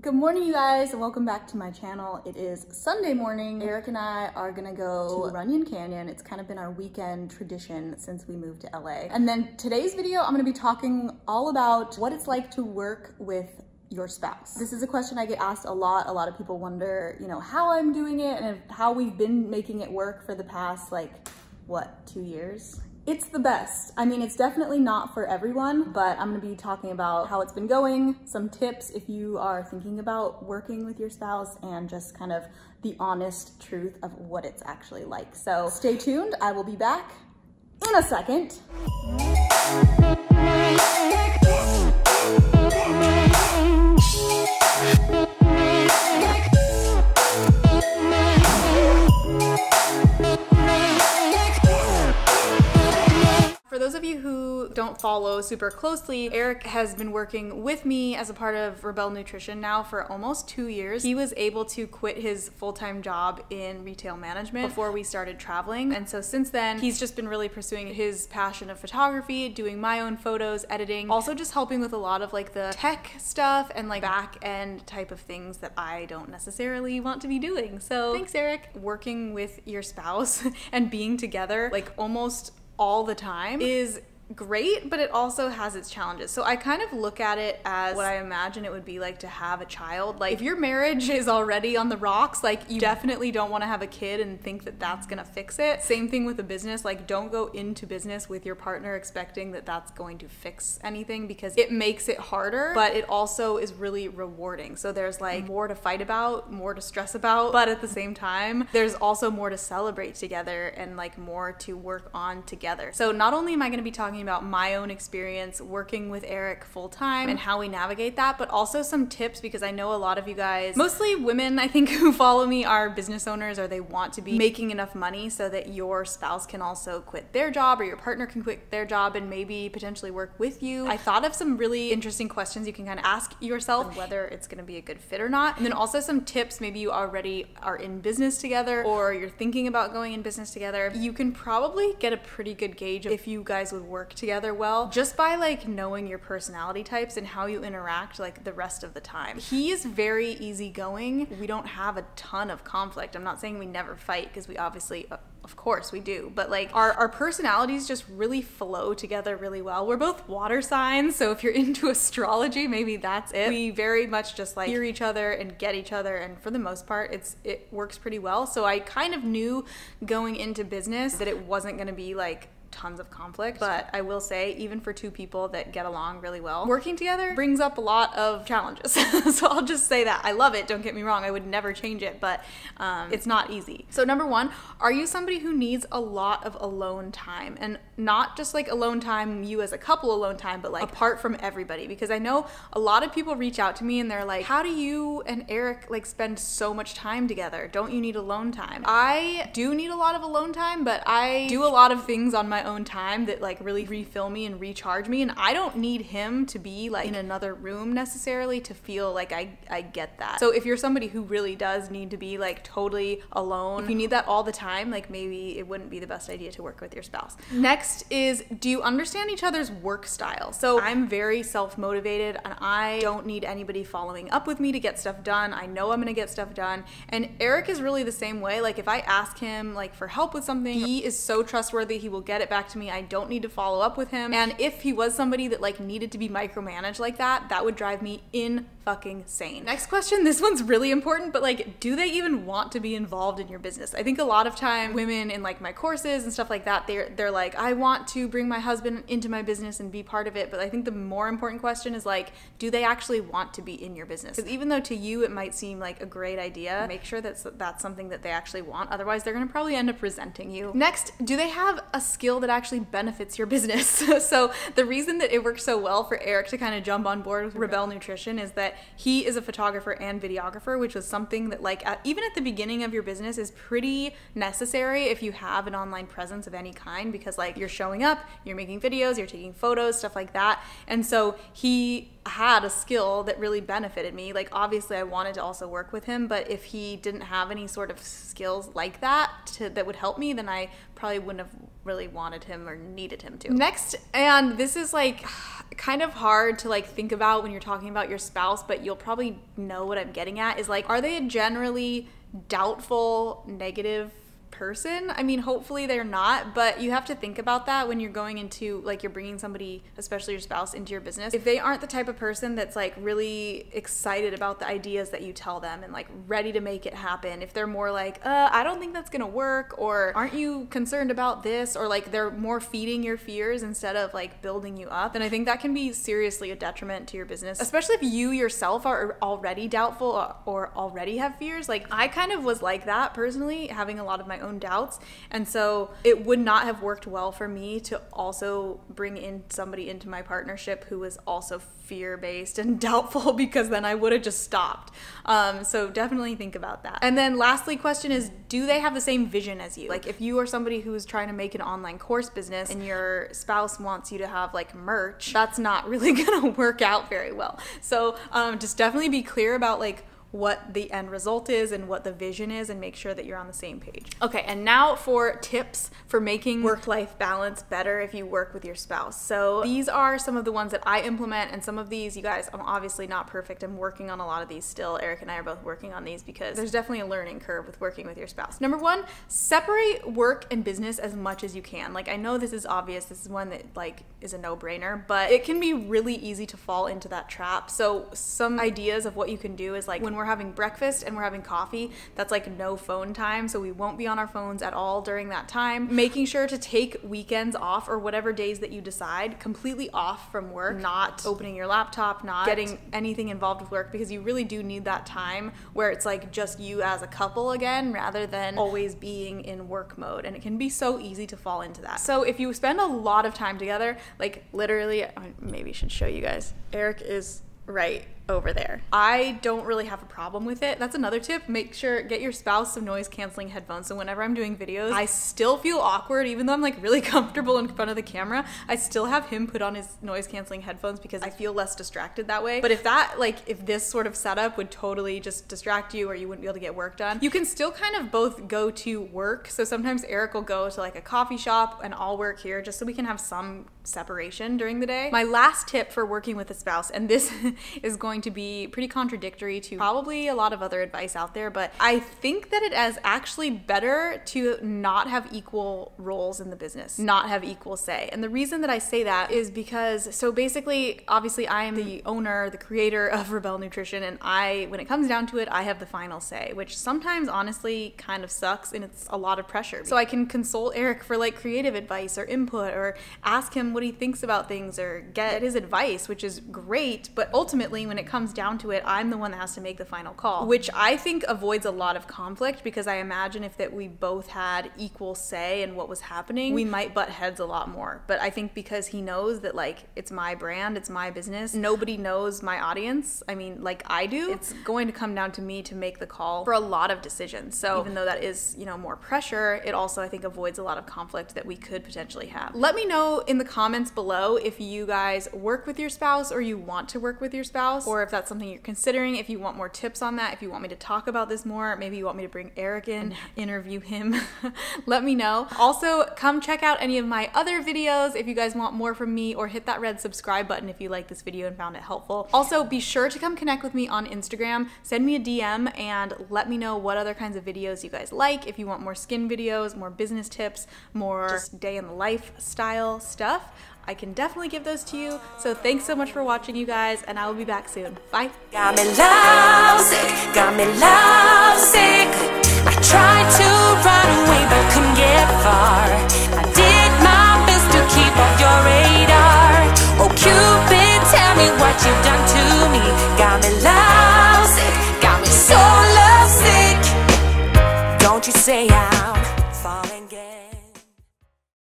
Good morning, you guys, and welcome back to my channel. It is Sunday morning. Eric and I are gonna go to Runyon Canyon. It's kind of been our weekend tradition since we moved to LA. And then today's video, I'm gonna be talking all about what it's like to work with your spouse. This is a question I get asked a lot. A lot of people wonder, how I'm doing it and how we've been making it work for the past, 2 years? It's the best. I mean, it's definitely not for everyone, but I'm gonna be talking about how it's been going, some tips if you are thinking about working with your spouse, and just kind of the honest truth of what it's actually like. So stay tuned. I will be back in a second. For those of you who don't follow super closely, Eric has been working with me as a part of Rebel Nutrition now for almost 2 years. He was able to quit his full-time job in retail management before we started traveling. And so since then, he's just been really pursuing his passion of photography, doing my own photos, editing, also just helping with a lot of the tech stuff and back end type of things that I don't necessarily want to be doing. So thanks, Eric. Working with your spouse and being together almost all the time is great, but it also has its challenges. So I kind of look at it as what I imagine it would be like to have a child. If your marriage is already on the rocks, you definitely don't want to have a kid and think that that's gonna fix it. Same thing with a business. Don't go into business with your partner expecting that that's going to fix anything, because it makes it harder, but it also is really rewarding. So there's more to fight about, more to stress about, but at the same time, there's also more to celebrate together and more to work on together. So not only am I gonna be talking about my own experience working with Eric full-time and how we navigate that, but also some tips, because I know a lot of you guys, mostly women I think, who follow me are business owners, or they want to be making enough money so that your spouse can also quit their job, or your partner can quit their job and maybe potentially work with you. I thought of some really interesting questions you can kind of ask yourself, whether it's going to be a good fit or not. And then also some tips, maybe you already are in business together or you're thinking about going in business together. You can probably get a pretty good gauge of if you guys would work together well just by knowing your personality types and how you interact the rest of the time. He is very easygoing. We don't have a ton of conflict. I'm not saying we never fight, because we obviously of course we do, but our personalities just really flow together really well. We're both water signs, so if you're into astrology, maybe that's it. We very much just hear each other and get each other, and for the most part it works pretty well. So I kind of knew going into business that it wasn't going to be tons of conflict, but I will say, even for two people that get along really well, working together brings up a lot of challenges. So I'll just say that. I love it, don't get me wrong, I would never change it, but it's not easy. So number one, are you somebody who needs a lot of alone time? And not just alone time, you as a couple alone time, but apart from everybody, because I know a lot of people reach out to me and they're like, how do you and Eric spend so much time together? Don't you need alone time? I do need a lot of alone time, but I do a lot of things on my own time that really refill me and recharge me, and I don't need him to be in another room necessarily to feel I get that. So if you're somebody who really does need to be totally alone, if you need that all the time, maybe it wouldn't be the best idea to work with your spouse. Next is, do you understand each other's work style? So I'm very self-motivated and I don't need anybody following up with me to get stuff done. I know I'm gonna get stuff done, and Eric is really the same way. If I ask him for help with something, he is so trustworthy, he will get it back to me. I don't need to follow up with him. And if he was somebody that needed to be micromanaged that would drive me insane. Next question, this one's really important, but do they even want to be involved in your business? I think a lot of time women in my courses and stuff like that, they're like, I want to bring my husband into my business and be part of it. But I think the more important question is do they actually want to be in your business? Because even though to you it might seem like a great idea, make sure that's something that they actually want. Otherwise they're gonna probably end up resenting you. Next, do they have a skill that actually benefits your business? So the reason that it worked so well for Eric to kind of jump on board with Rebel Nutrition is that he is a photographer and videographer, which was something that even at the beginning of your business is pretty necessary if you have an online presence of any kind, because you're showing up, you're making videos, you're taking photos, stuff like that. And so he had a skill that really benefited me. Obviously I wanted to also work with him, but if he didn't have any sort of skills that would help me, then I probably wouldn't have really wanted him or needed him to. Next, and this is like kind of hard to like think about when you're talking about your spouse, but you'll probably know what I'm getting at, is like, are they a generally doubtful, negative person? I mean, hopefully they're not, but you have to think about that when you're going into, like, you're bringing somebody, especially your spouse, into your business. If they aren't the type of person that's like really excited about the ideas that you tell them and like ready to make it happen, if they're more like, I don't think that's gonna work, or aren't you concerned about this, or like they're more feeding your fears instead of like building you up, then I think that can be seriously a detriment to your business, especially if you yourself are already doubtful or already have fears. Like, I kind of was like that personally, having a lot of my own doubts, and so it would not have worked well for me to also bring in somebody into my partnership who was also fear-based and doubtful, because then I would have just stopped. So definitely think about that. And then lastly, question is, do they have the same vision as you? Like, if you are somebody who's trying to make an online course business and your spouse wants you to have like merch, that's not really gonna work out very well. So just definitely be clear about like what the end result is and what the vision is, and make sure that you're on the same page. Okay, and now for tips for making work-life balance better if you work with your spouse. So these are some of the ones that I implement, and some of these, you guys, I'm obviously not perfect. I'm working on a lot of these still. Eric and I are both working on these because there's definitely a learning curve with working with your spouse. Number one, separate work and business as much as you can. Like, I know this is obvious. This is one that like is a no-brainer, but it can be really easy to fall into that trap. So some ideas of what you can do is, like, when we're having breakfast and we're having coffee, that's like no phone time, so we won't be on our phones at all during that time. Making sure to take weekends off, or whatever days that you decide, completely off from work, not opening your laptop, not getting anything involved with work, because you really do need that time where it's like just you as a couple again, rather than always being in work mode, and it can be so easy to fall into that. So if you spend a lot of time together, like literally, maybe I should show you guys, Eric is right over there. I don't really have a problem with it. That's another tip. Make sure, get your spouse some noise canceling headphones. So whenever I'm doing videos, I still feel awkward, even though I'm like really comfortable in front of the camera, I still have him put on his noise canceling headphones because I feel less distracted that way. But if that, like, if this sort of setup would totally just distract you, or you wouldn't be able to get work done, you can still kind of both go to work. So sometimes Eric will go to like a coffee shop and I'll work here, just so we can have some separation during the day. My last tip for working with a spouse, and this is going to be pretty contradictory to probably a lot of other advice out there, but I think that it is actually better to not have equal roles in the business, not have equal say. And the reason that I say that is because, so basically, obviously I am the owner, the creator of Rebel Nutrition, and when it comes down to it, I have the final say, which sometimes honestly kind of sucks, and it's a lot of pressure. So I can consult Eric for like creative advice or input, or ask him what he thinks about things, or get his advice, which is great, but ultimately when it comes down to it, I'm the one that has to make the final call, which I think avoids a lot of conflict, because I imagine if that we both had equal say in what was happening, we might butt heads a lot more. But I think because he knows that like it's my brand, it's my business, nobody knows my audience, I mean, like I do, it's going to come down to me to make the call for a lot of decisions. So even though that is, you know, more pressure, it also I think avoids a lot of conflict that we could potentially have. Let me know in the comments below if you guys work with your spouse, or you want to work with your spouse, or if that's something you're considering, if you want more tips on that, if you want me to talk about this more, maybe you want me to bring Eric in, interview him, let me know. Also, come check out any of my other videos if you guys want more from me, or hit that red subscribe button if you like this video and found it helpful. Also, be sure to come connect with me on Instagram, send me a DM, and let me know what other kinds of videos you guys like. If you want more skin videos, more business tips, more just day in the life style stuff, I can definitely give those to you. So thanks so much for watching, you guys, and I will be back soon. Bye. Got me lovesick, got me lovesick. I tried to run away but couldn't get far. I did my best to keep off your radar. Oh Cupid, tell me what you've done to me. Got me lovesick, got me so lovesick. Don't you say I'm falling again.